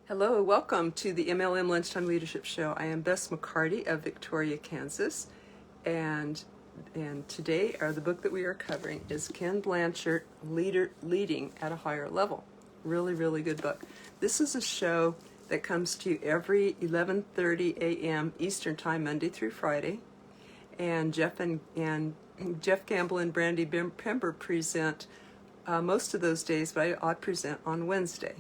Hello, welcome to the MLM Lunchtime Leadership Show. I am Bess McCarty of Victoria, Kansas, and today the book that we are covering is Ken Blanchard, Leading at a Higher Level. Really, really good book. This is a show that comes to you every 11:30 a.m. Eastern Time, Monday through Friday, and Jeff Gamble and Brandy Pember present most of those days, but I present on Wednesday.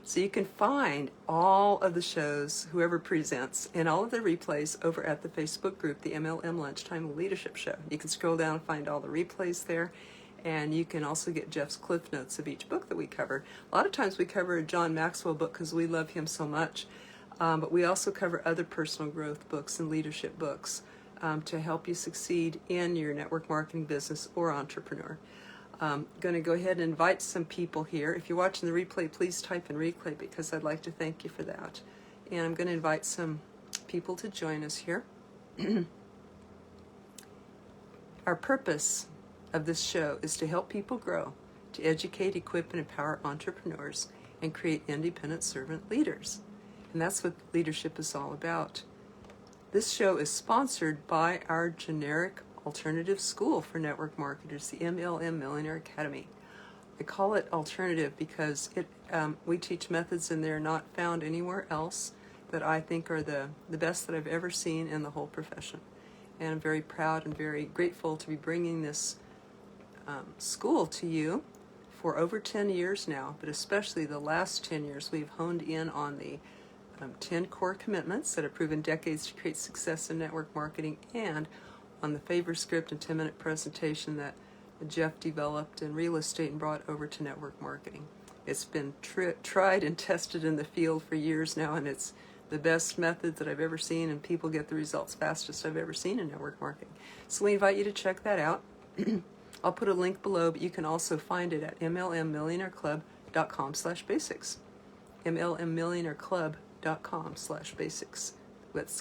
So you can find all of the shows, whoever presents, and all of the replays over at the Facebook group, the MLM Lunchtime Leadership Show. You can scroll down and find all the replays there, and you can also get Jeff's cliff notes of each book that we cover. A lot of times we cover a John Maxwell book because we love him so much, but we also cover other personal growth books and leadership books to help you succeed in your network marketing business or entrepreneur. Going to go ahead and invite some people here. If you're watching the replay, please type in replay because I'd like to thank you for that. And I'm going to invite some people to join us here. Our purpose of this show is to help people grow, to educate, equip, and empower entrepreneurs, and create independent servant leaders. And that's what leadership is all about. This show is sponsored by our generic alternative school for network marketers, the MLM Millionaire Academy. I call it alternative because we teach methods in there not found anywhere else that I think are the best that I've ever seen in the whole profession. And I'm very proud and very grateful to be bringing this school to you for over 10 years now, but especially the last 10 years we've honed in on the 10 core commitments that have proven decades to create success in network marketing, and on the favor script and 10-minute presentation that Jeff developed in real estate and brought over to network marketing. It's been tried and tested in the field for years now, and it's the best method that I've ever seen, and people get the results fastest I've ever seen in network marketing. So we invite you to check that out. I'll put a link below, but you can also find it at mlmmillionaireclub.com/basics. mlmmillionaireclub.com/basics.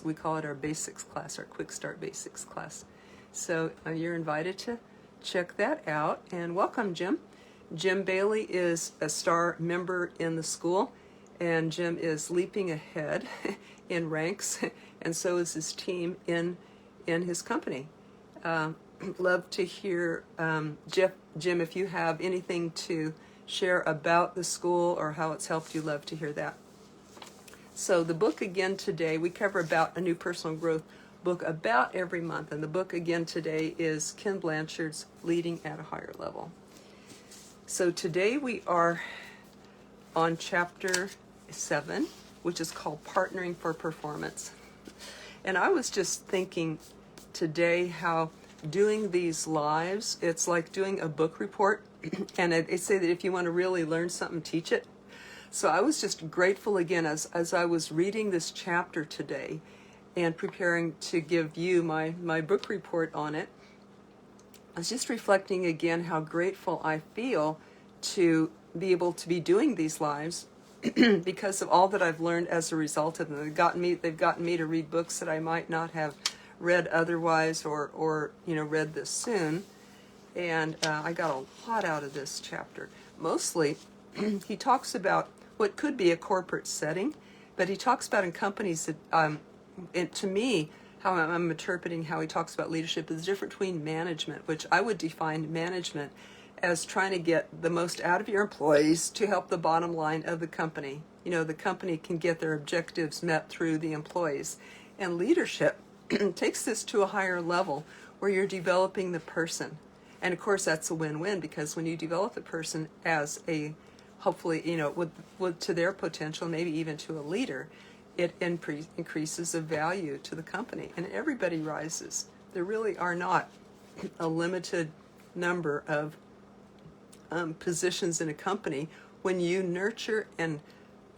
We call it our basics class, our quick start basics class. So you're invited to check that out, and welcome, Jim. Jim Bailey is a star member in the school, and Jim is leaping ahead in ranks, and so is his team in his company. Love to hear, Jim, if you have anything to share about the school or how it's helped you, love to hear that. So the book again today, we cover about a new personal growth book about every month. And the book again today is Ken Blanchard's Leading at a Higher Level. So today we are on chapter 7, which is called Partnering for Performance. And I was just thinking today how doing these lives, it's like doing a book report. And they say that if you want to really learn something, teach it. So I was just grateful again as I was reading this chapter today and preparing to give you my book report on it. I was just reflecting again how grateful I feel to be able to be doing these lives because of all that I've learned as a result of them. They've gotten me to read books that I might not have read otherwise or read this soon. And I got a lot out of this chapter. Mostly, he talks about what could be a corporate setting, but he talks about in companies that, and to me, how I'm interpreting how he talks about leadership is different between management, which I would define management as trying to get the most out of your employees to help the bottom line of the company. The company can get their objectives met through the employees. And leadership takes this to a higher level where you're developing the person. And of course, that's a win-win because when you develop the person as a hopefully, with to their potential, maybe even to a leader, it increases the value to the company, and everybody rises. There really are not a limited number of positions in a company when you nurture and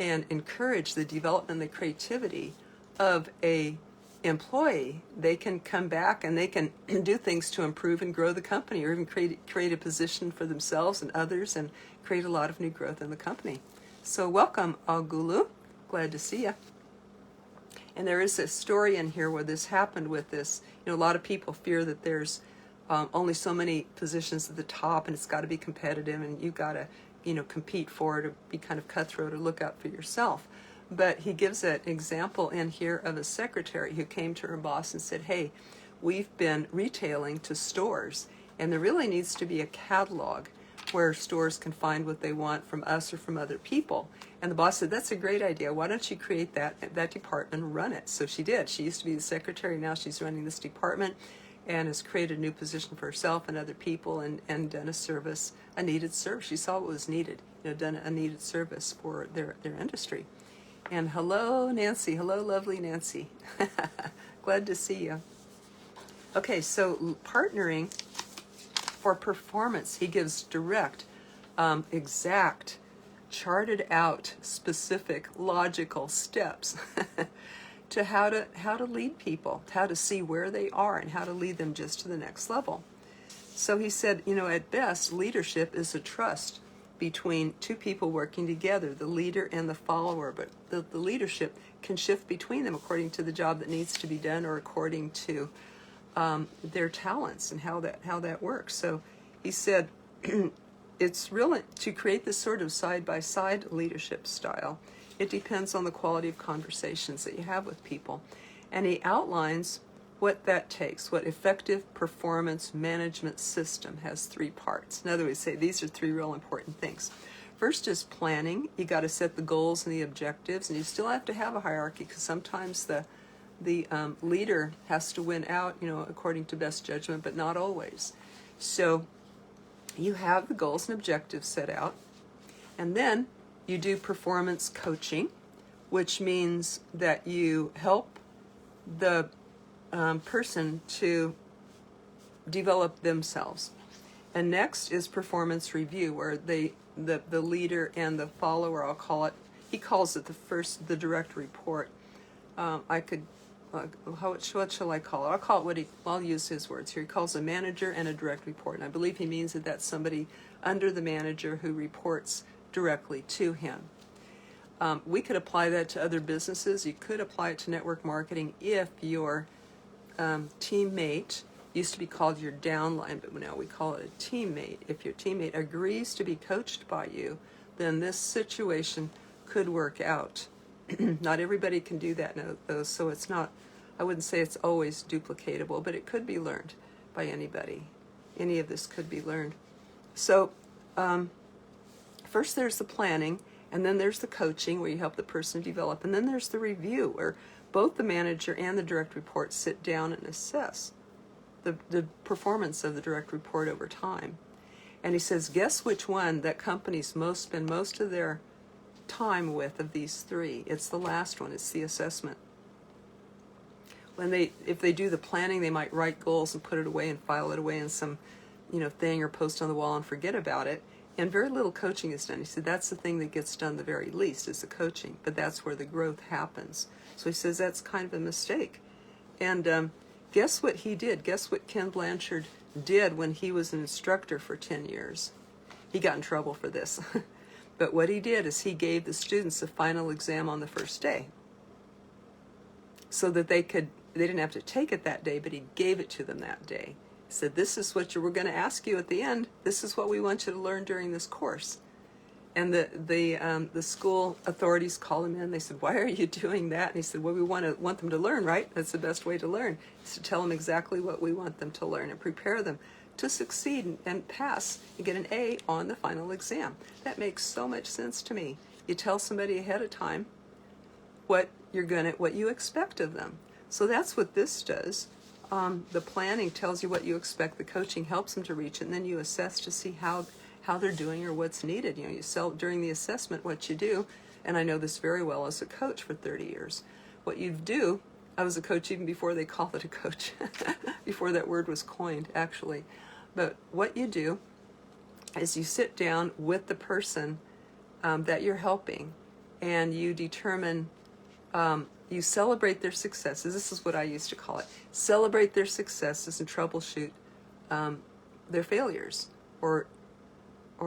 encourage the development and the creativity of a employee. They can come back and they can do things to improve and grow the company, or even create a position for themselves and others, and create a lot of new growth in the company. So welcome, Agulu. Glad to see you. And there is a story in here where this happened with this. A lot of people fear that there's only so many positions at the top, and it's got to be competitive, and you've got to, compete for it, or be kind of cutthroat, or look out for yourself. But he gives an example in here of a secretary who came to her boss and said, hey, we've been retailing to stores, and there really needs to be a catalog where stores can find what they want from us or from other people. And the boss said, that's a great idea. Why don't you create that department and run it? So she did. She used to be the secretary. Now she's running this department and has created a new position for herself and other people, and done a needed service. She saw what was needed, done a needed service for their industry. And hello, Nancy. Hello, lovely Nancy. Glad to see you. Okay, so partnering for performance, he gives direct, exact, charted out, specific, logical steps to how to lead people, how to see where they are and how to lead them just to the next level. So he said, at best, leadership is a trust between two people working together, the leader and the follower, but the leadership can shift between them according to the job that needs to be done or according to their talents and how that works. So he said it's really to create this sort of side-by-side leadership style. It depends on the quality of conversations that you have with people. And he outlines what that takes, what effective performance management system has 3 parts. In other words, say these are 3 real important things. First is planning. You got to set the goals and the objectives, and you still have to have a hierarchy because sometimes the leader has to win out, according to best judgment, but not always. So you have the goals and objectives set out, and then you do performance coaching, which means that you help the person to develop themselves. And next is performance review, where the leader and the follower, I'll call it, he calls it the direct report. What shall I call it? I'll use his words here. He calls a manager and a direct report. And I believe he means that that's somebody under the manager who reports directly to him. We could apply that to other businesses. You could apply it to network marketing if your teammate, used to be called your downline, but now we call it a teammate. If your teammate agrees to be coached by you, then this situation could work out. Not everybody can do that, though, so it's not, I wouldn't say it's always duplicatable, but it could be learned by anybody. Any of this could be learned. So first there's the planning, and then there's the coaching where you help the person develop, and then there's the review where both the manager and the direct report sit down and assess the performance of the direct report over time. And he says, guess which one that companies spend most of their time with of these 3? It's the last one. It's the assessment. If they do the planning, they might write goals and put it away and file it away in some thing or post on the wall and forget about it, and very little coaching is done. He said that's the thing that gets done the very least is the coaching, but that's where the growth happens. So he says that's kind of a mistake. And guess what he did? Guess what Ken Blanchard did when he was an instructor for 10 years? He got in trouble for this. But what he did is he gave the students a final exam on the first day so that they didn't have to take it that day, but he gave it to them that day. He said, this is what we're going to ask you at the end. This is what we want you to learn during this course. And the school authorities called him in. They said, why are you doing that? And he said, well, we want them to learn, right? That's the best way to learn, is to tell them exactly what we want them to learn and prepare them to succeed and pass and get an A on the final exam. That makes so much sense to me. You tell somebody ahead of time what you expect of them. So that's what this does. The planning tells you what you expect. The coaching helps them to reach it, and then you assess to see how they're doing or what's needed. You sell during the assessment what you do, and I know this very well as a coach for 30 years. What you do, I was a coach even before they called it a coach, before that word was coined, actually. But what you do is you sit down with the person that you're helping, and you determine, you celebrate their successes. This is what I used to call it. Celebrate their successes and troubleshoot their failures, or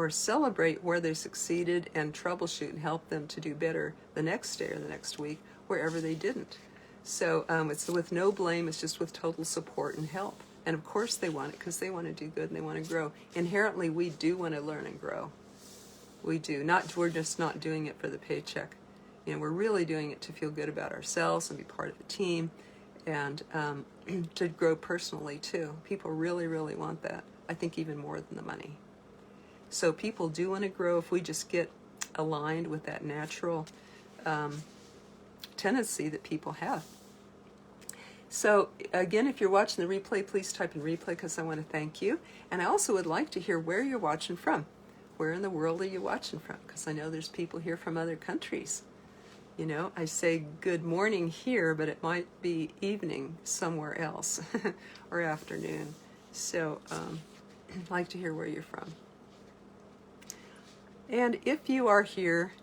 celebrate where they succeeded and troubleshoot and help them to do better the next day or the next week wherever they didn't. So it's with no blame, it's just with total support and help. And of course they want it because they want to do good and they want to grow. Inherently, we do want to learn and grow. We do. We're just not doing it for the paycheck. we're really doing it to feel good about ourselves and be part of a team, and to grow personally too. People really, really want that. I think even more than the money. So people do want to grow if we just get aligned with that natural tendency that people have. So again, if you're watching the replay, please type in replay because I want to thank you. And I also would like to hear where you're watching from. Where in the world are you watching from? Because I know there's people here from other countries. I say good morning here, but it might be evening somewhere else or afternoon. So I'd like to hear where you're from. And if you are here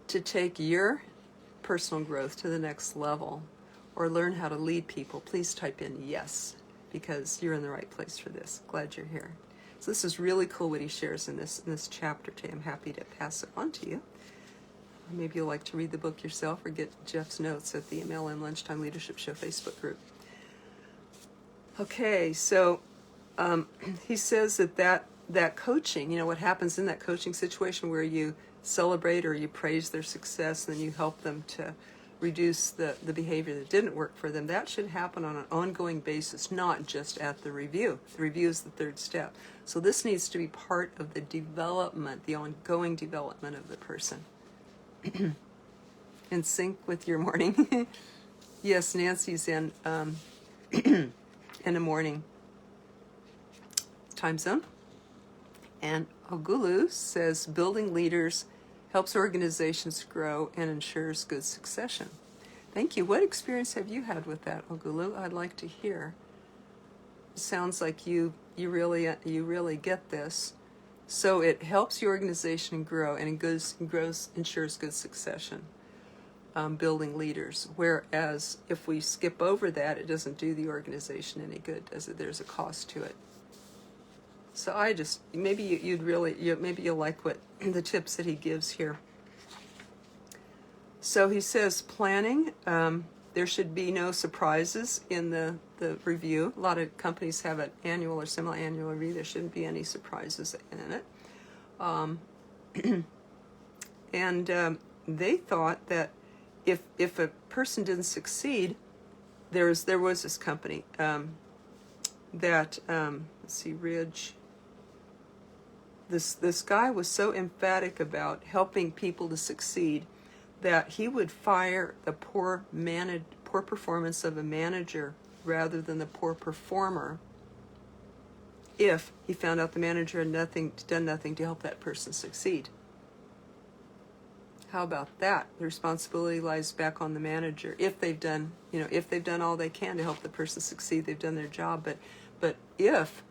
to take your personal growth to the next level or learn how to lead people, please type in yes, because you're in the right place for this. Glad you're here. So this is really cool what he shares in this chapter today. I'm happy to pass it on to you. Maybe you'll like to read the book yourself or get Jeff's notes at the MLM Lunchtime Leadership Show Facebook group. Okay, so he says that coaching, what happens in that coaching situation where you celebrate or you praise their success and then you help them to reduce the behavior that didn't work for them, that should happen on an ongoing basis, not just at the review. The review is the third step. So this needs to be part of the development, the ongoing development of the person. In sync with your morning. Yes, Nancy's in in the morning time zone. And Ogulu says building leaders helps organizations grow and ensures good succession. Thank you. What experience have you had with that, Ogulu? I'd like to hear. It sounds like you really get this. So it helps your organization grow and ensures good succession, building leaders. Whereas if we skip over that, it doesn't do the organization any good, does it? There's a cost to it. So maybe you'll like what the tips that he gives here. So he says planning. There should be no surprises in the review. A lot of companies have an annual or semi-annual review. There shouldn't be any surprises in it. And they thought that if a person didn't succeed, there was this company that let's see, Ridge. This guy was so emphatic about helping people to succeed that he would fire the poor performance of a manager rather than the poor performer if he found out the manager had done nothing to help that person succeed. How about that? The responsibility lies back on the manager. If they've done all they can to help the person succeed, they've done their job. But if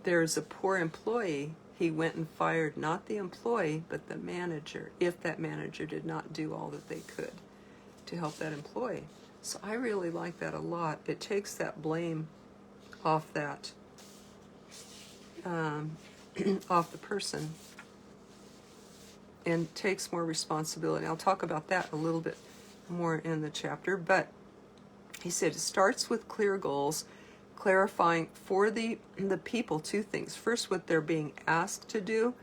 there's a poor employee, he went and fired not the employee, but the manager, if that manager did not do all that they could to help that employee. So I really like that a lot. It takes that blame off that, off the person, and takes more responsibility. I'll talk about that a little bit more in the chapter, but he said it starts with clear goals, clarifying for the people two things. First, what they're being asked to do,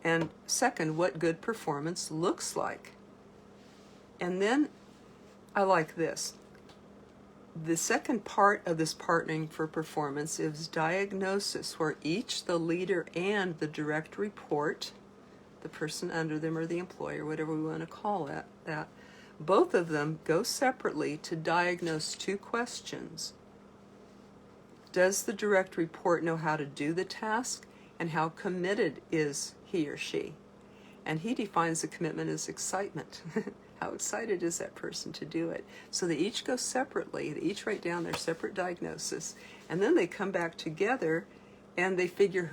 and second, what good performance looks like. And then I like this. The second part of this partnering for performance is diagnosis, where each, the leader and the direct report, the person under them or the employer, whatever we want to call it, that both of them go separately to diagnose two questions. Does the direct report know how to do the task, and how committed is he or she? And he defines the commitment as excitement. How excited is that person to do it? So they each go separately. They each write down their separate diagnosis, and then they come back together and they figure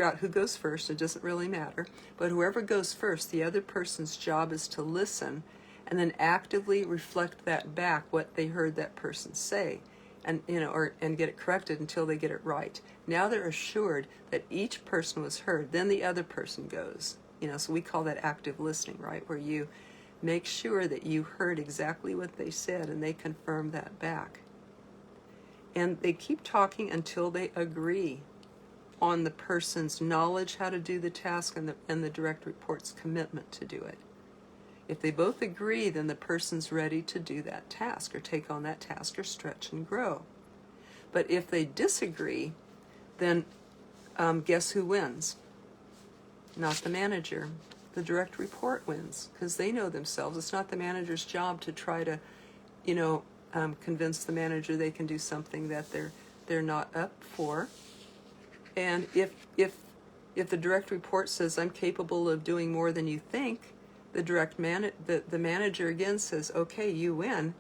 out who goes first. It doesn't really matter. But whoever goes first, the other person's job is to listen and then actively reflect that back, what they heard that person say. And get it corrected until they get it right. Now they're assured that each person was heard. Then the other person goes. So we call that active listening, right? Where you make sure that you heard exactly what they said and they confirm that back. And they keep talking until they agree on the person's knowledge how to do the task and the direct report's commitment to do it. If they both agree, then the person's ready to do that task or take on that task or stretch and grow. But if they disagree, then guess who wins? Not the manager. The direct report wins because they know themselves. It's not the manager's job to try to, convince the manager they can do something that they're not up for. And if the direct report says, I'm capable of doing more than you think, the manager again says, okay, you win.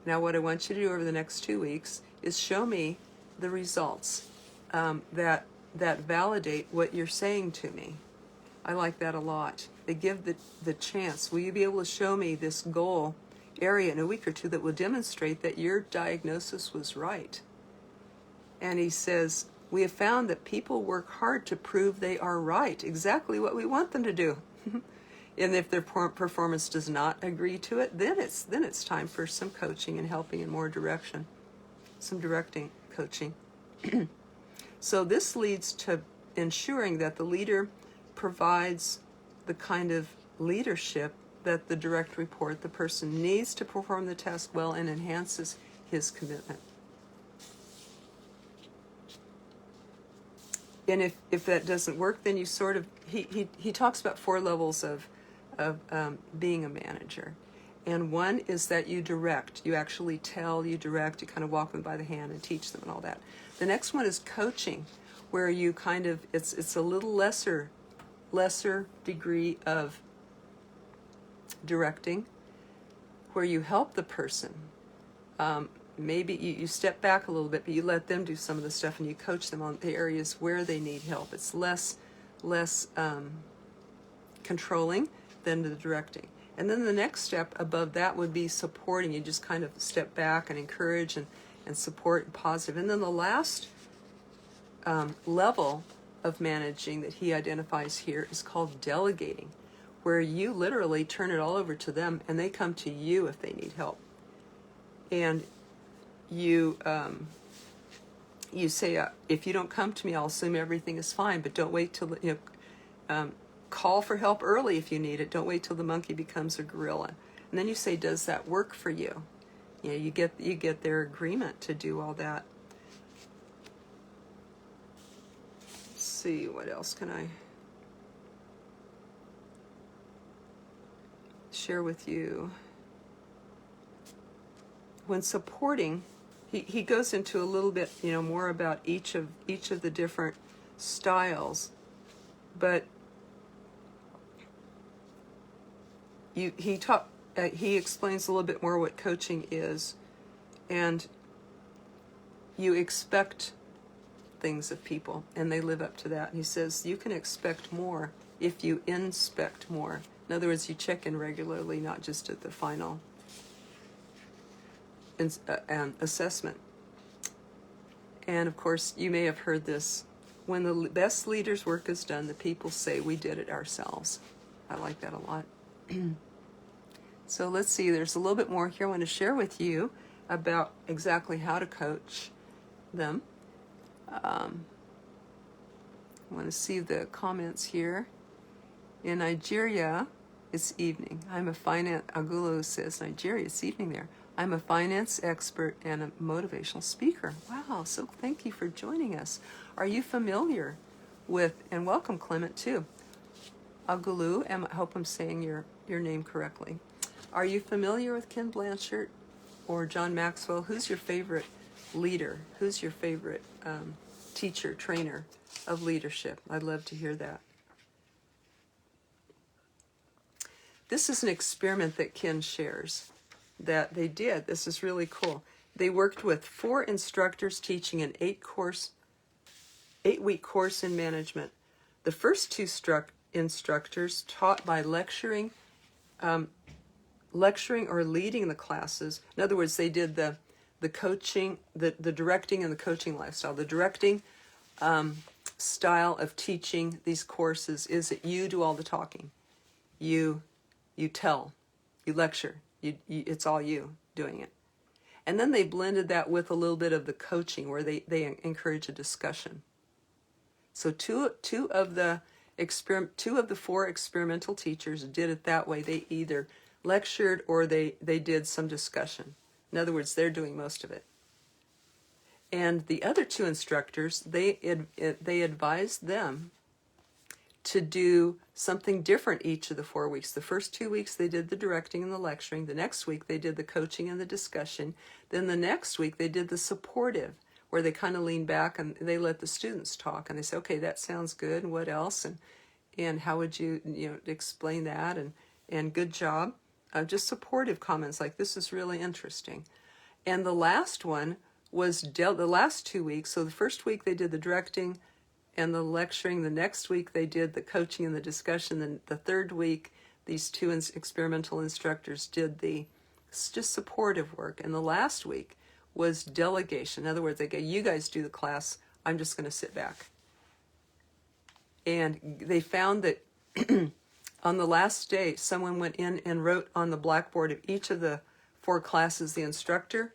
Now what I want you to do over the next 2 weeks is show me the results that validate what you're saying to me. I like that a lot. They give the chance. Will you be able to show me this goal area in a week or two that will demonstrate that your diagnosis was right? And he says, we have found that people work hard to prove they are right, exactly what we want them to do. And if their performance does not agree to it, then it's time for some coaching and helping in more direction, some directing coaching. So this leads to ensuring that the leader provides the kind of leadership that the direct report, the person needs to perform the task well, and enhances his commitment. And if that doesn't work, then you sort of, he talks about 4 levels of being a manager. And one is that you direct, you actually tell, you direct, you kind of walk them by the hand and teach them and all that. The next one is coaching, where you kind of, it's a little lesser degree of directing, where you help the person. Maybe you step back a little bit, but you let them do some of the stuff and you coach them on the areas where they need help. It's less controlling than the directing. And then the next step above that would be supporting. You just kind of step back and encourage and support and positive. And then the last level of managing that he identifies here is called delegating, where you literally turn it all over to them and they come to you if they need help. And you say, if you don't come to me, I'll assume everything is fine, but don't wait till, call for help early if you need it. Don't wait till the monkey becomes a gorilla. And then you say, does that work for you? You get their agreement to do all that. Let's see, what else can I share with you? When supporting, he goes into a little bit, more about each of the different styles, but he explains a little bit more what coaching is, and you expect things of people, and they live up to that. And he says you can expect more if you inspect more. In other words, you check in regularly, not just at the final assessment. And of course, you may have heard this: when the best leader's work is done, the people say, we did it ourselves. I like that a lot. So let's see, there's a little bit more here I want to share with you about exactly how to coach them. I want to see the comments here. In Nigeria, it's evening. Agulu says, Nigeria, it's evening there. I'm a finance expert and a motivational speaker. Wow, so thank you for joining us. Are you familiar with, and welcome Clement too, Agulu, I hope I'm saying your name correctly. Are you familiar with Ken Blanchard or John Maxwell? Who's your favorite leader? Who's your favorite teacher, trainer of leadership? I'd love to hear that. This is an experiment that Ken shares that they did. This is really cool. They worked with 4 instructors teaching an 8-week course in management. The first 2 instructors taught by lecturing or leading the classes. In other words, they did the coaching, the directing and the coaching lifestyle. The directing style of teaching these courses is that you do all the talking. You tell, you lecture, it's all you doing it. And then they blended that with a little bit of the coaching where they encourage a discussion. So two of the 4 experimental teachers did it that way. They either lectured or they did some discussion. In other words, they're doing most of it. And the other two instructors, they advised them to do something different each of the 4 weeks. The first 2 weeks they did the directing and the lecturing. The next week they did the coaching and the discussion. Then the next week they did the supportive, where they kind of lean back and they let the students talk. And they say, okay, that sounds good. And what else? And how would you explain that? And good job. Just supportive comments like, this is really interesting. And the last one was the last 2 weeks. So the first week they did the directing and the lecturing. The next week they did the coaching and the discussion. Then the third week, these two experimental instructors did the just supportive work. And the last week was delegation. In other words, they go, you guys do the class, I'm just going to sit back. And they found that on the last day, someone went in and wrote on the blackboard of each of the 4 classes, the instructor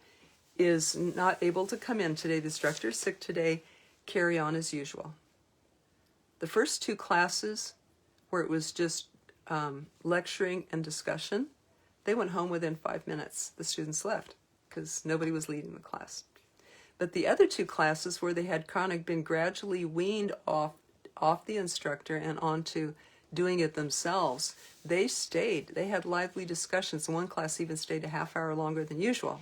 is not able to come in today, the instructor is sick today, carry on as usual. The first 2 classes, where it was just lecturing and discussion, they went home within 5 minutes. The students left because nobody was leading the class. But the other 2 classes, where they had kind of been gradually weaned off the instructor and onto doing it themselves, they stayed. They had lively discussions. One class even stayed a half hour longer than usual.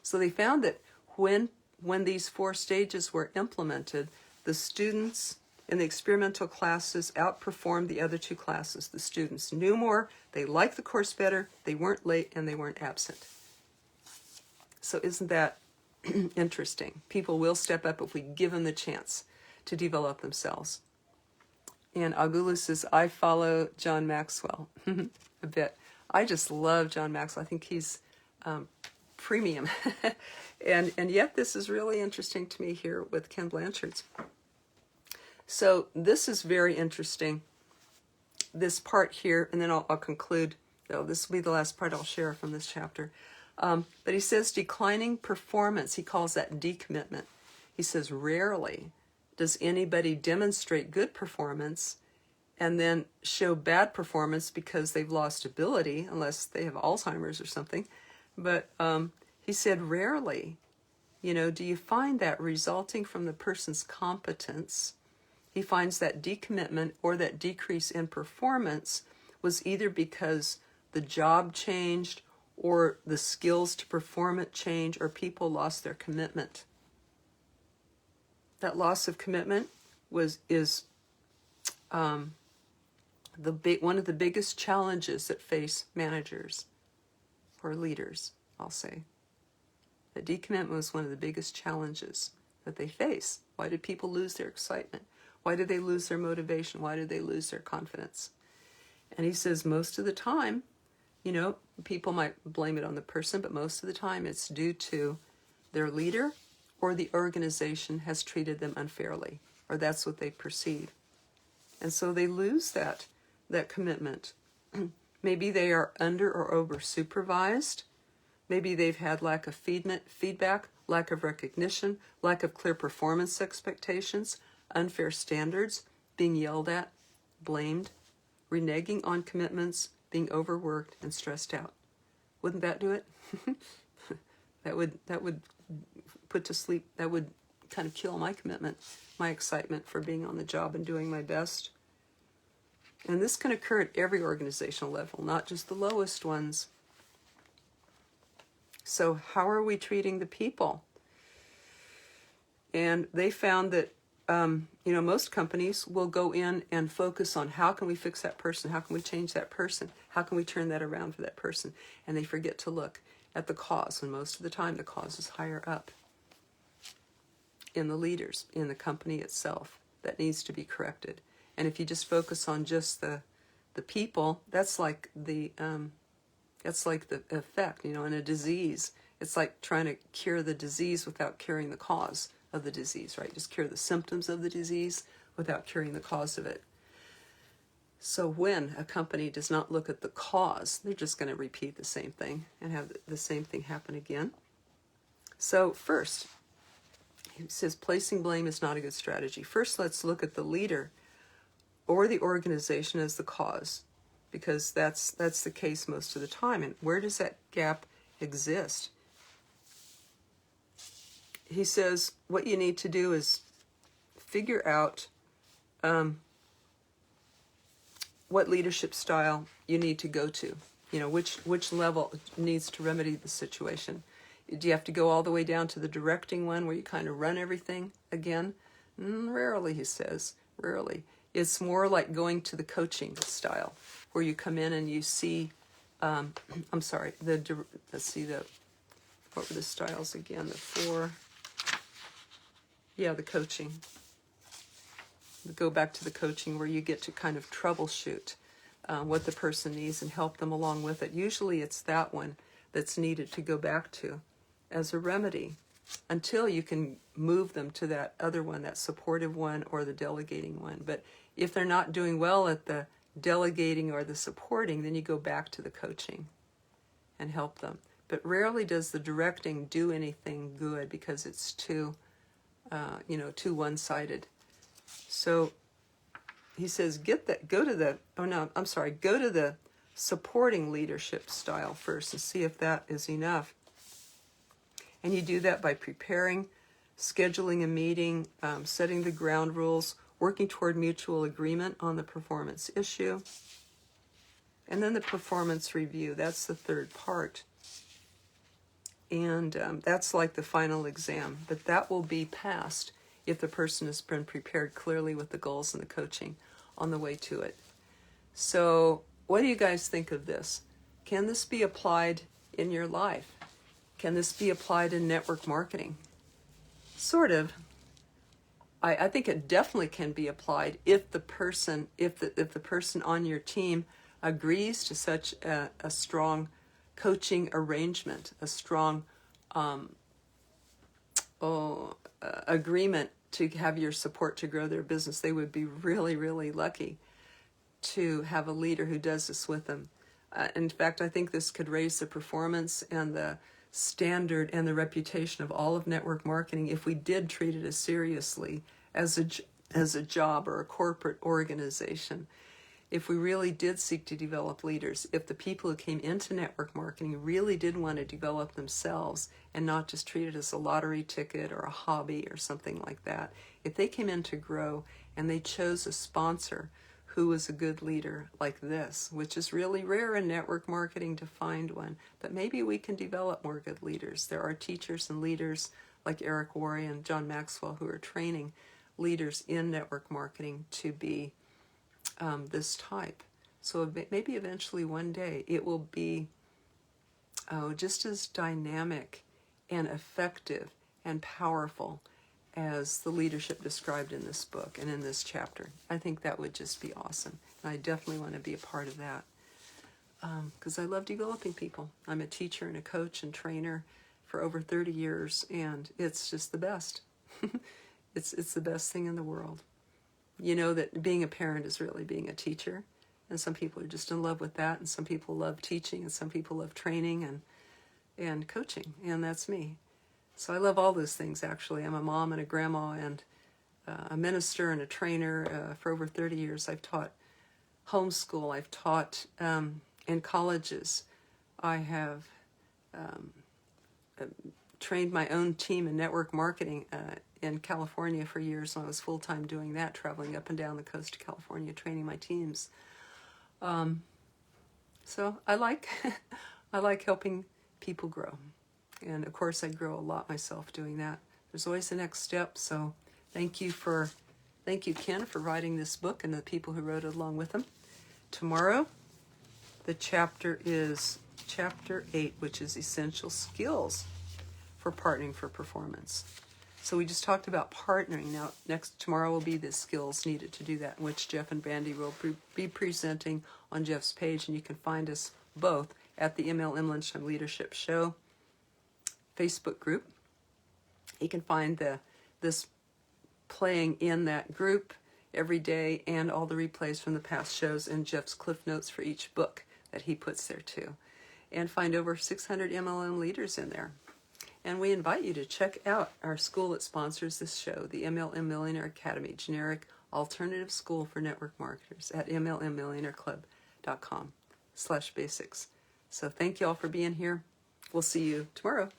So they found that when these 4 stages were implemented, the students in the experimental classes outperformed the other 2 classes. The students knew more, they liked the course better, they weren't late, and they weren't absent. So isn't that interesting? People will step up if we give them the chance to develop themselves. And Agula says, I follow John Maxwell a bit. I just love John Maxwell. I think he's premium. and yet this is really interesting to me here with Ken Blanchard's. So this is very interesting, this part here, and then I'll conclude. Oh, this will be the last part I'll share from this chapter. But he says declining performance, he calls that decommitment. He says rarely does anybody demonstrate good performance and then show bad performance because they've lost ability, unless they have Alzheimer's or something. But he said rarely, do you find that resulting from the person's competence? He finds that decommitment or that decrease in performance was either because the job changed or the skills to perform it changed, or people lost their commitment. That loss of commitment is one of the biggest challenges that face managers or leaders, I'll say. The decommitment was one of the biggest challenges that they face. Why did people lose their excitement? Why did they lose their motivation? Why did they lose their confidence? And he says most of the time, people might blame it on the person, but most of the time it's due to their leader or the organization has treated them unfairly, or that's what they perceive. And so they lose that commitment. Maybe they are under or over supervised. Maybe they've had lack of feedback, lack of recognition, lack of clear performance expectations, unfair standards, being yelled at, blamed, reneging on commitments, being overworked and stressed out. Wouldn't that do it? That would put to sleep, that would kind of kill my commitment, my excitement for being on the job and doing my best. And this can occur at every organizational level, not just the lowest ones. So how are we treating the people? And they found that most companies will go in and focus on how can we fix that person? How can we change that person? How can we turn that around for that person? And they forget to look at the cause, when most of the time the cause is higher up in the leaders, in the company itself, that needs to be corrected. And if you just focus on just the people, that's like the effect, in a disease. It's like trying to cure the disease without curing the cause of the disease, right? Just cure the symptoms of the disease without curing the cause of it. So when a company does not look at the cause, they're just going to repeat the same thing and have the same thing happen again. So first, he says placing blame is not a good strategy. First, let's look at the leader or the organization as the cause. because that's the case most of the time. And where does that gap exist? He says what you need to do is figure out what leadership style you need to go to. Which level needs to remedy the situation. Do you have to go all the way down to the directing one where you kind of run everything again? Rarely, he says. Rarely. It's more like going to the coaching style where you come in and you see, let's see, what were the styles again? The coaching. Go back to the coaching where you get to kind of troubleshoot what the person needs and help them along with it. Usually it's that one that's needed to go back to as a remedy until you can move them to that other one, that supportive one or the delegating one. But if they're not doing well at the delegating or the supporting, then you go back to the coaching and help them. But rarely does the directing do anything good because it's too one-sided. So he says, go to the supporting leadership style first and see if that is enough. And you do that by preparing, scheduling a meeting, setting the ground rules, working toward mutual agreement on the performance issue. And then the performance review, that's the third part. And that's like the final exam, but that will be passed if the person has been prepared clearly with the goals and the coaching on the way to it. So what do you guys think of this? Can this be applied in your life? Can this be applied in network marketing? Sort of. I think it definitely can be applied if the person on your team agrees to such a strong coaching arrangement, a strong agreement to have your support to grow their business. They would be really, really lucky to have a leader who does this with them. In fact, I think this could raise the performance and the standard and the reputation of all of network marketing if we did treat it as seriously as a job or a corporate organization. If we really did seek to develop leaders, if the people who came into network marketing really did want to develop themselves and not just treat it as a lottery ticket or a hobby or something like that, if they came in to grow and they chose a sponsor who was a good leader like this, which is really rare in network marketing to find one, but maybe we can develop more good leaders. There are teachers and leaders like Eric Worre and John Maxwell who are training leaders in network marketing to be this type. So maybe eventually one day it will be just as dynamic and effective and powerful as the leadership described in this book and in this chapter. I think that would just be awesome. And I definitely want to be a part of that because I love developing people. I'm a teacher and a coach and trainer for over 30 years, and it's just the best. It's the best thing in the world. You know that being a parent is really being a teacher, and some people are just in love with that, and some people love teaching, and some people love training and coaching, and that's me. So I love all those things, actually. I'm a mom and a grandma and a minister and a trainer. For over 30 years, I've taught homeschool. I've taught in colleges. I have trained my own team in network marketing in California for years when I was full-time doing that, traveling up and down the coast of California, training my teams. So I like I like helping people grow. And of course I grow a lot myself doing that. There's always the next step. So thank you Ken for writing this book and the people who wrote it along with him. Tomorrow the chapter is chapter 8, which is essential skills for partnering for performance. So we just talked about partnering. Now, tomorrow will be the skills needed to do that, in which Jeff and Brandy will be presenting on Jeff's page, and you can find us both at the MLM Lunchtime Leadership Show Facebook group. You can find this playing in that group every day and all the replays from the past shows and Jeff's cliff notes for each book that he puts there too. And find over 600 MLM leaders in there. And we invite you to check out our school that sponsors this show, the MLM Millionaire Academy, generic alternative school for network marketers at mlmmillionaireclub.com. untitled.com/basics. So thank you all for being here. We'll see you tomorrow.